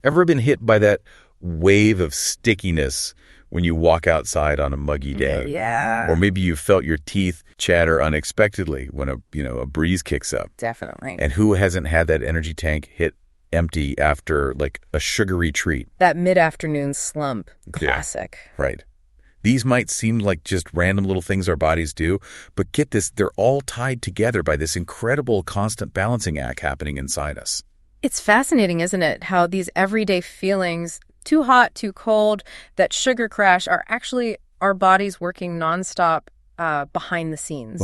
Ever been hit by that wave of stickiness when you walk outside on a muggy day? Yeah. Or maybe you felt your teeth chatter unexpectedly when a breeze kicks up. Definitely. And who hasn't had that energy tank hit empty after like a sugary treat? That mid-afternoon slump. Classic. Yeah, right. These might seem like just random little things our bodies do, but get this, they're all tied together by this incredible constant balancing act happening inside us. It's fascinating, isn't it, how these everyday feelings, too hot, too cold, that sugar crash, are actually our bodies working nonstop behind the scenes,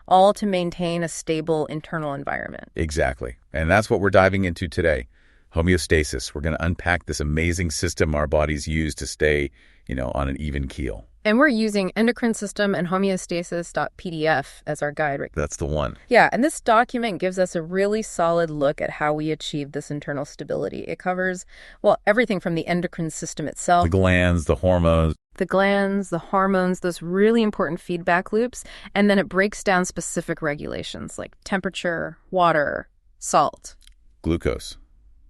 all to maintain a stable internal environment. Exactly. And that's what we're diving into today. Homeostasis. We're going to unpack this amazing system our bodies use to stay, on an even keel. And we're using Endocrine System and Homeostasis.pdf as our guide. Right? That's the one. Yeah, and this document gives us a really solid look at how we achieve this internal stability. It covers, everything from the endocrine system itself. The glands, the hormones. The glands, the hormones, those really important feedback loops. And then it breaks down specific regulations like temperature, water, salt. Glucose,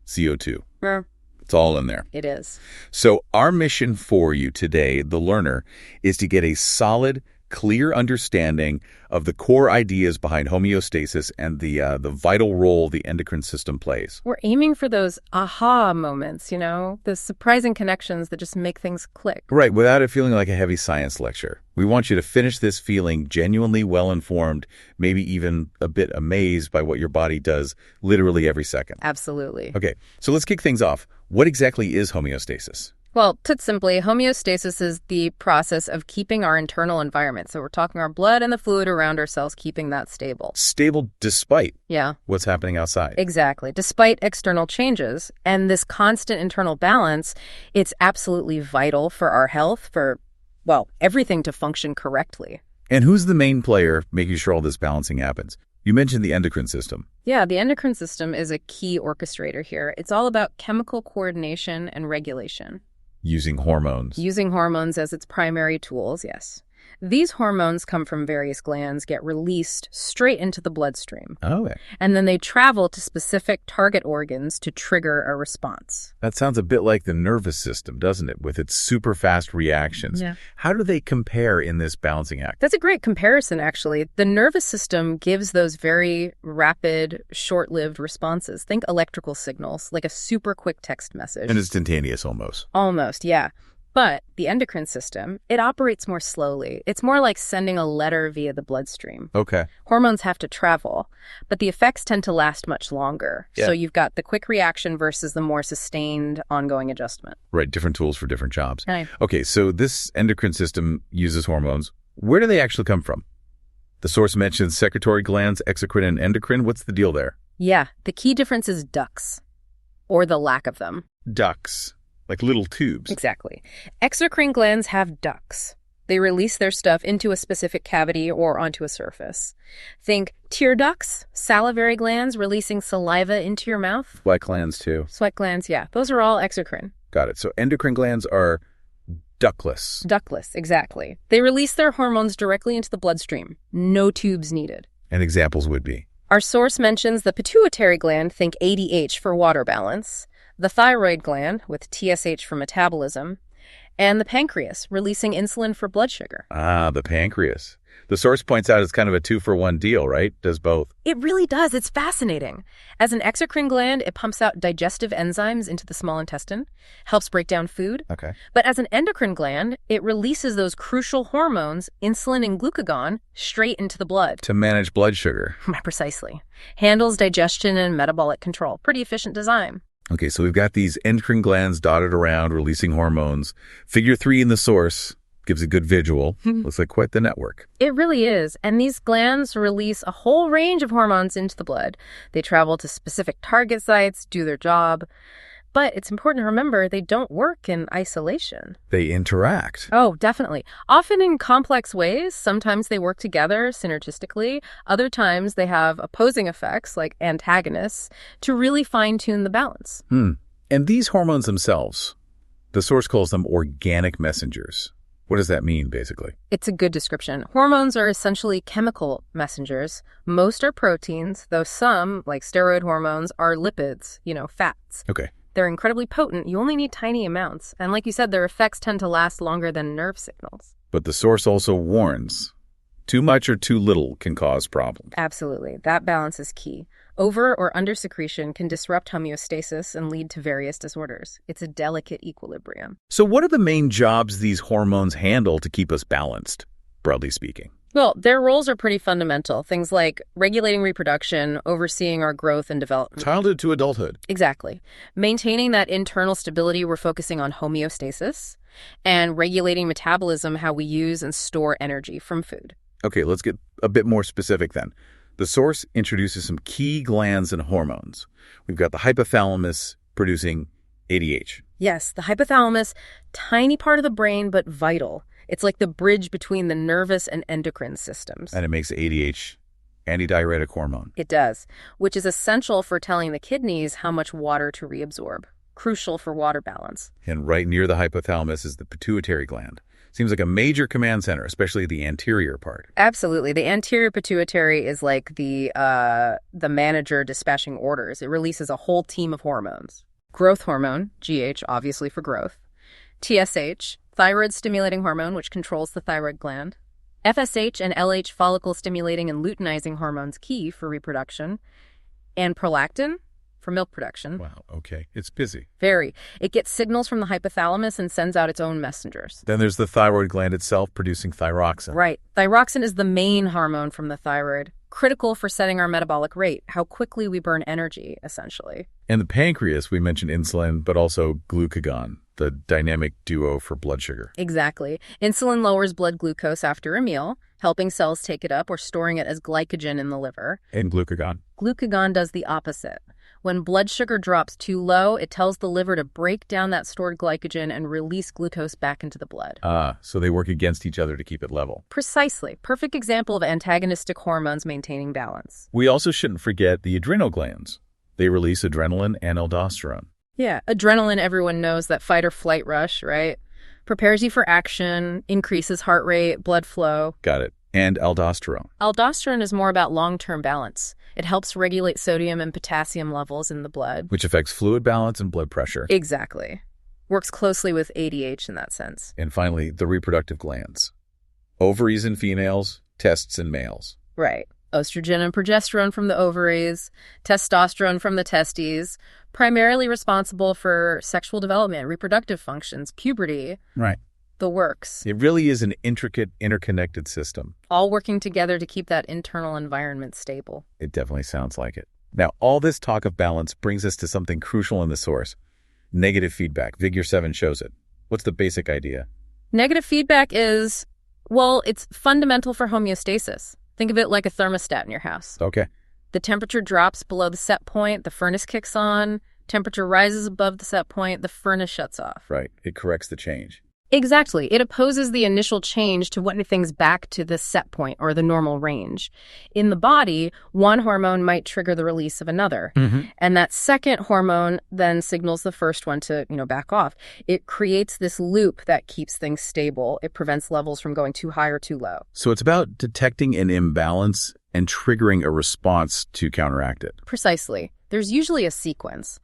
CO2. Yeah. It's all in there. It is. So our mission for you today, the learner, is to get a solid, clear understanding of the core ideas behind homeostasis and the vital role the endocrine system plays. We're aiming for those aha moments, the surprising connections that just make things click. Right, without it feeling like a heavy science lecture. We want you to finish this feeling genuinely well-informed, maybe even a bit amazed by what your body does literally every second. Absolutely. Okay, so let's kick things off. What exactly is homeostasis? Well, put simply, homeostasis is the process of keeping our internal environment. So we're talking our blood and the fluid around our cells, keeping that stable. Stable despite what's happening outside. Exactly. Despite external changes. And this constant internal balance, it's absolutely vital for our health, for, everything to function correctly. And who's the main player making sure all this balancing happens? You mentioned the endocrine system. Yeah, the endocrine system is a key orchestrator here. It's all about chemical coordination and regulation. Using hormones. Using hormones as its primary tools, yes. These hormones come from various glands, get released straight into the bloodstream. Oh. And then they travel to specific target organs to trigger a response. That sounds a bit like the nervous system, doesn't it? With its super fast reactions. Yeah. How do they compare in this balancing act? That's a great comparison, actually. The nervous system gives those very rapid, short-lived responses. Think electrical signals, like a super quick text message. And instantaneous almost. Almost, yeah. But the endocrine system, it operates more slowly. It's more like sending a letter via the bloodstream. Okay. Hormones have to travel, but the effects tend to last much longer. Yeah. So you've got the quick reaction versus the more sustained ongoing adjustment. Right, different tools for different jobs. Right. Okay, so this endocrine system uses hormones. Where do they actually come from? The source mentions secretory glands, exocrine, and endocrine. What's the deal there? Yeah, the key difference is ducts, or the lack of them. Ducts. Like little tubes. Exactly. Exocrine glands have ducts. They release their stuff into a specific cavity or onto a surface. Think tear ducts, salivary glands releasing saliva into your mouth. Sweat glands, too. Sweat glands, yeah. Those are all exocrine. Got it. So endocrine glands are ductless. Ductless, exactly. They release their hormones directly into the bloodstream. No tubes needed. And examples would be? Our source mentions the pituitary gland, think ADH for water balance, the thyroid gland, with TSH for metabolism, and the pancreas, releasing insulin for blood sugar. Ah, the pancreas. The source points out it's kind of a 2-for-1 deal, right? Does both. It really does. It's fascinating. As an exocrine gland, it pumps out digestive enzymes into the small intestine, helps break down food. Okay. But as an endocrine gland, it releases those crucial hormones, insulin and glucagon, straight into the blood. To manage blood sugar. Precisely. Handles digestion and metabolic control. Pretty efficient design. Okay, so we've got these endocrine glands dotted around, releasing hormones. Figure 3 in the source gives a good visual. Looks like quite the network. It really is. And these glands release a whole range of hormones into the blood. They travel to specific target sites, do their job. But it's important to remember they don't work in isolation. They interact. Oh, definitely. Often in complex ways. Sometimes they work together synergistically. Other times they have opposing effects, like antagonists, to really fine-tune the balance. And these hormones themselves, the source calls them organic messengers. What does that mean, basically? It's a good description. Hormones are essentially chemical messengers. Most are proteins, though some, like steroid hormones, are lipids, fats. Okay. They're incredibly potent. You only need tiny amounts. And like you said, their effects tend to last longer than nerve signals. But the source also warns. Too much or too little can cause problems. Absolutely. That balance is key. Over or under secretion can disrupt homeostasis and lead to various disorders. It's a delicate equilibrium. So what are the main jobs these hormones handle to keep us balanced, broadly speaking? Well, their roles are pretty fundamental. Things like regulating reproduction, overseeing our growth and development. Childhood to adulthood. Exactly. Maintaining that internal stability, we're focusing on homeostasis, and regulating metabolism, how we use and store energy from food. Okay, let's get a bit more specific then. The source introduces some key glands and hormones. We've got the hypothalamus producing ADH. Yes, the hypothalamus, tiny part of the brain, but vital. It's like the bridge between the nervous and endocrine systems. And it makes ADH antidiuretic hormone. It does, which is essential for telling the kidneys how much water to reabsorb. Crucial for water balance. And right near the hypothalamus is the pituitary gland. Seems like a major command center, especially the anterior part. Absolutely. The anterior pituitary is like the manager dispatching orders. It releases a whole team of hormones. Growth hormone, GH, obviously for growth. TSH, thyroid stimulating hormone, which controls the thyroid gland. FSH and LH, follicle stimulating and luteinizing hormones, key for reproduction. And prolactin, for milk production. Wow, okay. It's busy. Very. It gets signals from the hypothalamus and sends out its own messengers. Then there's the thyroid gland itself producing thyroxine. Right. Thyroxine is the main hormone from the thyroid, critical for setting our metabolic rate, how quickly we burn energy, essentially. And the pancreas, we mentioned insulin, but also glucagon, the dynamic duo for blood sugar. Exactly. Insulin lowers blood glucose after a meal, helping cells take it up or storing it as glycogen in the liver. And glucagon? Glucagon does the opposite. When blood sugar drops too low, it tells the liver to break down that stored glycogen and release glucose back into the blood. So they work against each other to keep it level. Precisely. Perfect example of antagonistic hormones maintaining balance. We also shouldn't forget the adrenal glands. They release adrenaline and aldosterone. Yeah, adrenaline, everyone knows, that fight or flight rush, right? Prepares you for action, increases heart rate, blood flow. Got it. And aldosterone. Aldosterone is more about long-term balance. It helps regulate sodium and potassium levels in the blood. Which affects fluid balance and blood pressure. Exactly. Works closely with ADH in that sense. And finally, the reproductive glands. Ovaries in females, tests in males. Right. Estrogen and progesterone from the ovaries, testosterone from the testes, primarily responsible for sexual development, reproductive functions, puberty. Right. The works. It really is an intricate, interconnected system. All working together to keep that internal environment stable. It definitely sounds like it. Now, all this talk of balance brings us to something crucial in the source. Negative feedback. Figure 7 shows it. What's the basic idea? Negative feedback is, well, it's fundamental for homeostasis. Think of it like a thermostat in your house. Okay. The temperature drops below the set point, the furnace kicks on. Temperature rises above the set point, the furnace shuts off. Right. It corrects the change. Exactly. It opposes the initial change to what things back to the set point or the normal range. In the body, one hormone might trigger the release of another. And that second hormone then signals the first one to, back off. It creates this loop that keeps things stable. It prevents levels from going too high or too low. So it's about detecting an imbalance and triggering a response to counteract it. Precisely. There's usually a sequence.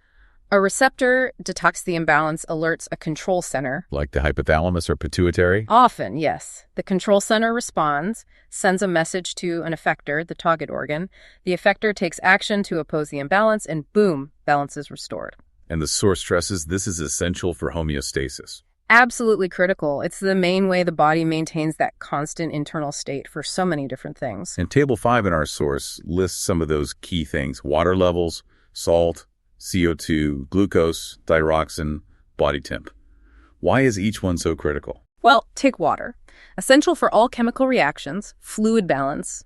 A receptor detects the imbalance, alerts a control center. Like the hypothalamus or pituitary? Often, yes. The control center responds, sends a message to an effector, the target organ. The effector takes action to oppose the imbalance, and boom, balance is restored. And the source stresses this is essential for homeostasis. Absolutely critical. It's the main way the body maintains that constant internal state for so many different things. And Table 5 in our source lists some of those key things: water levels, salt, CO2, glucose, thyroxine, body temp. Why is each one so critical? Well, take water. Essential for all chemical reactions, fluid balance,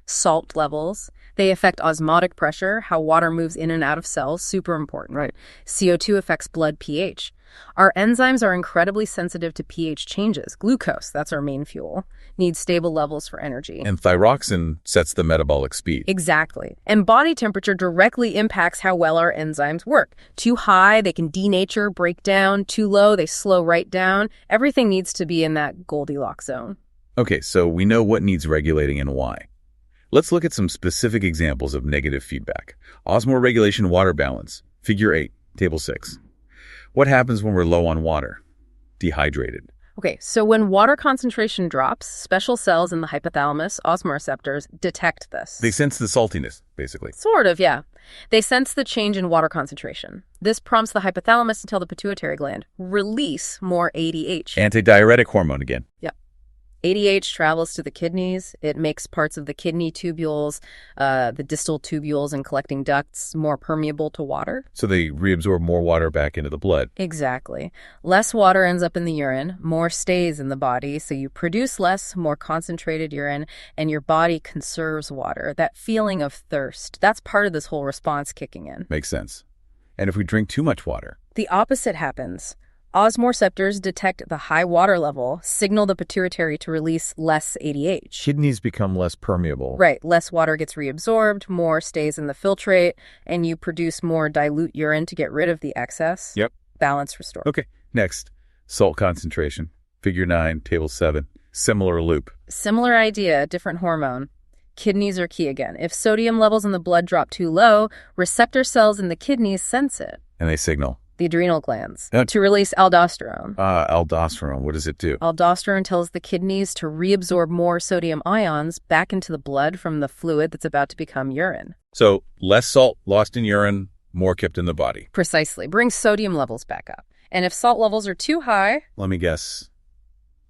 salt levels. They affect osmotic pressure, how water moves in and out of cells, super important. Right. CO2 affects blood pH. Our enzymes are incredibly sensitive to pH changes. Glucose, that's our main fuel, needs stable levels for energy. And thyroxine sets the metabolic speed. Exactly. And body temperature directly impacts how well our enzymes work. Too high, they can denature, break down. Too low, they slow right down. Everything needs to be in that Goldilocks zone. Okay, so we know what needs regulating and why. Let's look at some specific examples of negative feedback. Osmoregulation water balance, Figure 8, Table 6. What happens when we're low on water? Dehydrated. Okay, so when water concentration drops, special cells in the hypothalamus, osmoreceptors, detect this. They sense the saltiness, basically. Sort of, yeah. They sense the change in water concentration. This prompts the hypothalamus to tell the pituitary gland, release more ADH. Antidiuretic hormone again. Yep. ADH travels to the kidneys. It makes parts of the kidney tubules, the distal tubules and collecting ducts more permeable to water. So they reabsorb more water back into the blood. Exactly. Less water ends up in the urine, more stays in the body, so you produce less, more concentrated urine, and your body conserves water. That feeling of thirst, that's part of this whole response kicking in. Makes sense. And if we drink too much water? The opposite happens. Osmoreceptors detect the high water level, signal the pituitary to release less ADH. Kidneys become less permeable. Right. Less water gets reabsorbed, more stays in the filtrate, and you produce more dilute urine to get rid of the excess. Yep. Balance restored. Okay. Next, salt concentration. Figure 9, table 7. Similar loop. Similar idea, different hormone. Kidneys are key again. If sodium levels in the blood drop too low, receptor cells in the kidneys sense it. And they signal. The adrenal glands, to release aldosterone. Aldosterone, what does it do? Aldosterone tells the kidneys to reabsorb more sodium ions back into the blood from the fluid that's about to become urine. So less salt lost in urine, more kept in the body. Precisely. Brings sodium levels back up. And if salt levels are too high... Let me guess.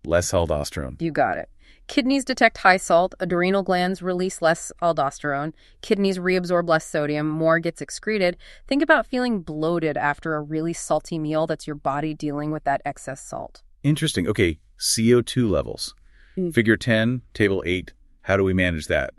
Less aldosterone. You got it. Kidneys detect high salt, adrenal glands release less aldosterone, kidneys reabsorb less sodium, more gets excreted. Think about feeling bloated after a really salty meal. That's your body dealing with that excess salt. Interesting. Okay, CO2 levels. Figure 10, table 8. How do we manage that?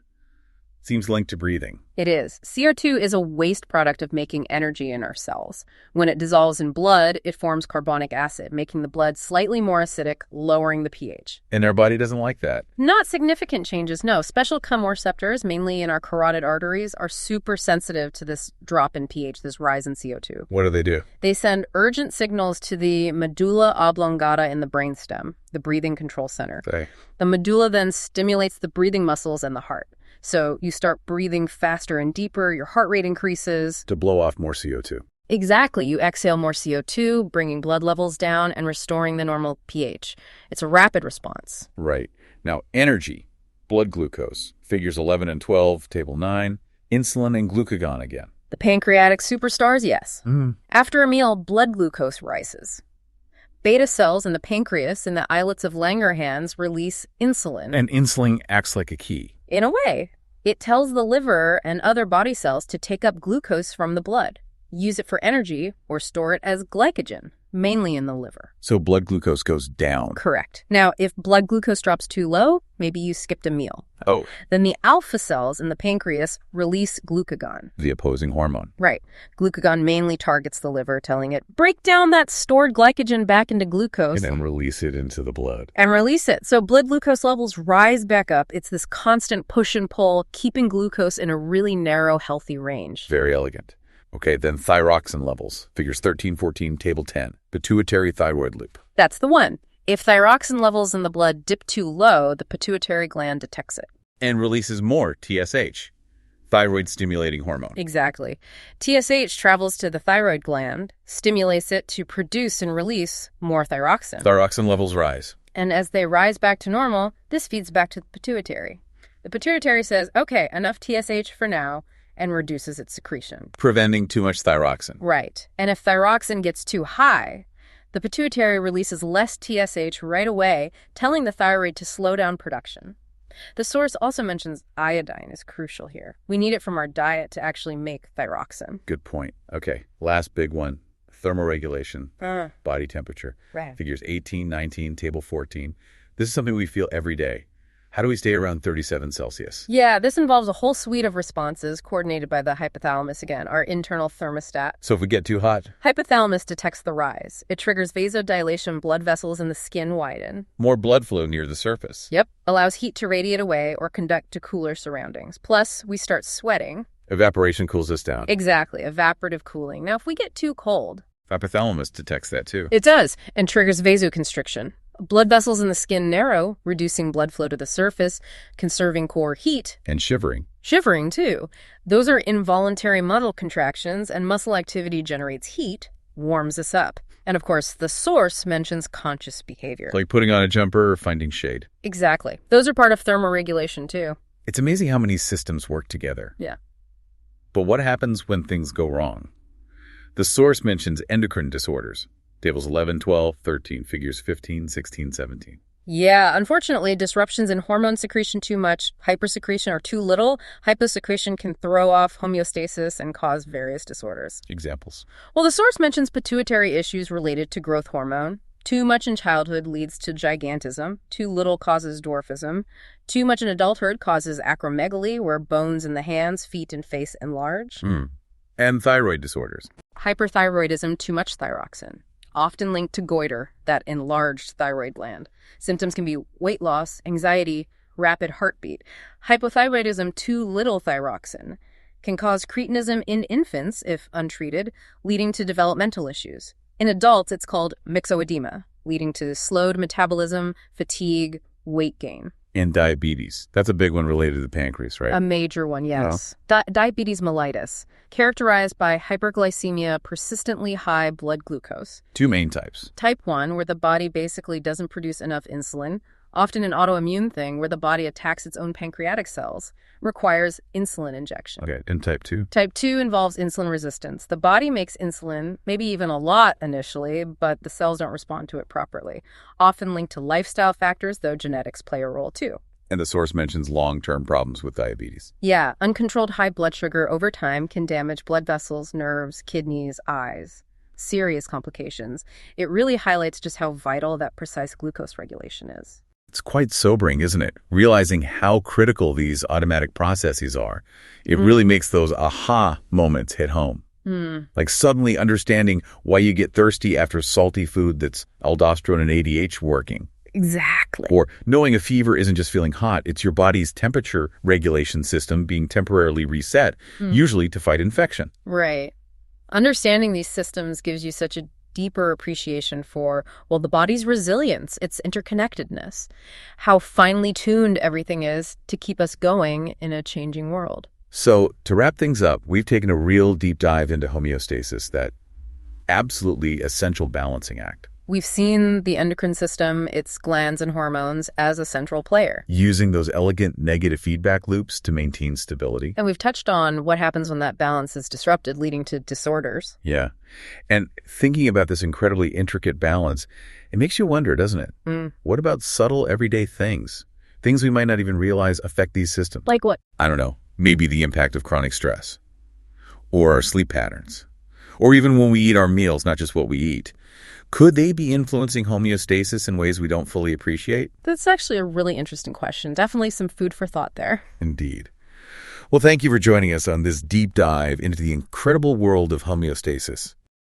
Seems linked to breathing. It is. CO2 is a waste product of making energy in our cells. When it dissolves in blood, it forms carbonic acid, making the blood slightly more acidic, lowering the pH. And our body doesn't like that? Not significant changes, no. Special chemoreceptors, mainly in our carotid arteries, are super sensitive to this drop in pH, this rise in CO2. What do? They send urgent signals to the medulla oblongata in the brainstem, the breathing control center. Okay. The medulla then stimulates the breathing muscles and the heart. So you start breathing faster and deeper, your heart rate increases. To blow off more CO2. Exactly. You exhale more CO2, bringing blood levels down and restoring the normal pH. It's a rapid response. Right. Now, energy, blood glucose, figures 11 and 12, table 9, insulin and glucagon again. The pancreatic superstars, yes. After a meal, blood glucose rises. Beta cells in the pancreas and the islets of Langerhans release insulin. And insulin acts like a key. In a way, it tells the liver and other body cells to take up glucose from the blood, use it for energy, or store it as glycogen, mainly in the liver. So blood glucose goes down. Correct. Now, if blood glucose drops too low, maybe you skipped a meal. Oh. Then the alpha cells in the pancreas release glucagon. The opposing hormone. Right. Glucagon mainly targets the liver, telling it, break down that stored glycogen back into glucose. And then release it into the blood. And release it. So blood glucose levels rise back up. It's this constant push and pull, keeping glucose in a really narrow, healthy range. Very elegant. Okay, then thyroxine levels. Figures 13, 14, table 10. Pituitary thyroid loop. That's the one. If thyroxine levels in the blood dip too low, the pituitary gland detects it. And releases more TSH, thyroid-stimulating hormone. Exactly. TSH travels to the thyroid gland, stimulates it to produce and release more thyroxine. Thyroxine levels rise. And as they rise back to normal, this feeds back to the pituitary. The pituitary says, okay, enough TSH for now, and reduces its secretion. Preventing too much thyroxine. Right. And if thyroxine gets too high, the pituitary releases less TSH right away, telling the thyroid to slow down production. The source also mentions iodine is crucial here. We need it from our diet to actually make thyroxine. Good point. Okay, last big one, thermoregulation, body temperature. Right. Figures 18, 19, table 14. This is something we feel every day. How do we stay around 37 Celsius? Yeah, this involves a whole suite of responses coordinated by the hypothalamus again, our internal thermostat. So if we get too hot? Hypothalamus detects the rise. It triggers vasodilation, blood vessels in the skin widen. More blood flow near the surface. Yep. Allows heat to radiate away or conduct to cooler surroundings. Plus, we start sweating. Evaporation cools us down. Exactly. Evaporative cooling. Now, if we get too cold... Hypothalamus detects that too. It does, and triggers vasoconstriction. Blood vessels in the skin narrow, reducing blood flow to the surface, conserving core heat. And shivering. Shivering, too. Those are involuntary muscle contractions, and muscle activity generates heat, warms us up. And of course, the source mentions conscious behavior. Like putting on a jumper or finding shade. Exactly. Those are part of thermoregulation too. It's amazing how many systems work together. Yeah. But what happens when things go wrong? The source mentions endocrine disorders. Tables 11, 12, 13, figures 15, 16, 17. Yeah, unfortunately, disruptions in hormone secretion too much, hypersecretion or too little, hyposecretion can throw off homeostasis and cause various disorders. Examples? Well, the source mentions pituitary issues related to growth hormone. Too much in childhood leads to gigantism. Too little causes dwarfism. Too much in adulthood causes acromegaly, where bones in the hands, feet, and face enlarge. And thyroid disorders. Hyperthyroidism, too much thyroxine, often linked to goiter, that enlarged thyroid gland. Symptoms can be weight loss, anxiety, rapid heartbeat. Hypothyroidism, too little thyroxine, can cause cretinism in infants if untreated, leading to developmental issues. In adults, it's called myxoedema, leading to slowed metabolism, fatigue, weight gain. And diabetes. That's a big one related to the pancreas, right? A major one, yes. Diabetes mellitus, characterized by hyperglycemia, persistently high blood glucose. Two main types. Type 1, where the body basically doesn't produce enough insulin, often an autoimmune thing where the body attacks its own pancreatic cells, requires insulin injection. Okay, and type 2? Type 2 involves insulin resistance. The body makes insulin, maybe even a lot initially, but the cells don't respond to it properly. Often linked to lifestyle factors, though genetics play a role too. And the source mentions long-term problems with diabetes. Yeah, uncontrolled high blood sugar over time can damage blood vessels, nerves, kidneys, eyes. Serious complications. It really highlights just how vital that precise glucose regulation is. It's quite sobering, isn't it? Realizing how critical these automatic processes are. It really makes those aha moments hit home. Like suddenly understanding why you get thirsty after salty food that's aldosterone and ADH working. Exactly. Or knowing a fever isn't just feeling hot, it's your body's temperature regulation system being temporarily reset, usually to fight infection. Right. Understanding these systems gives you such a deeper appreciation for, well, the body's resilience, its interconnectedness, how finely tuned everything is to keep us going in a changing world. So, to wrap things up, we've taken a real deep dive into homeostasis, that absolutely essential balancing act. We've seen the endocrine system, its glands and hormones, as a central player. Using those elegant negative feedback loops to maintain stability. And we've touched on what happens when that balance is disrupted, leading to disorders. Yeah. And thinking about this incredibly intricate balance, it makes you wonder, doesn't it? What about subtle everyday things? Things we might not even realize affect these systems. Like what? I don't know. Maybe the impact of chronic stress. Or our sleep patterns. Or even when we eat our meals, not just what we eat. Could they be influencing homeostasis in ways we don't fully appreciate? That's actually a really interesting question. Definitely some food for thought there. Indeed. Well, thank you for joining us on this deep dive into the incredible world of homeostasis.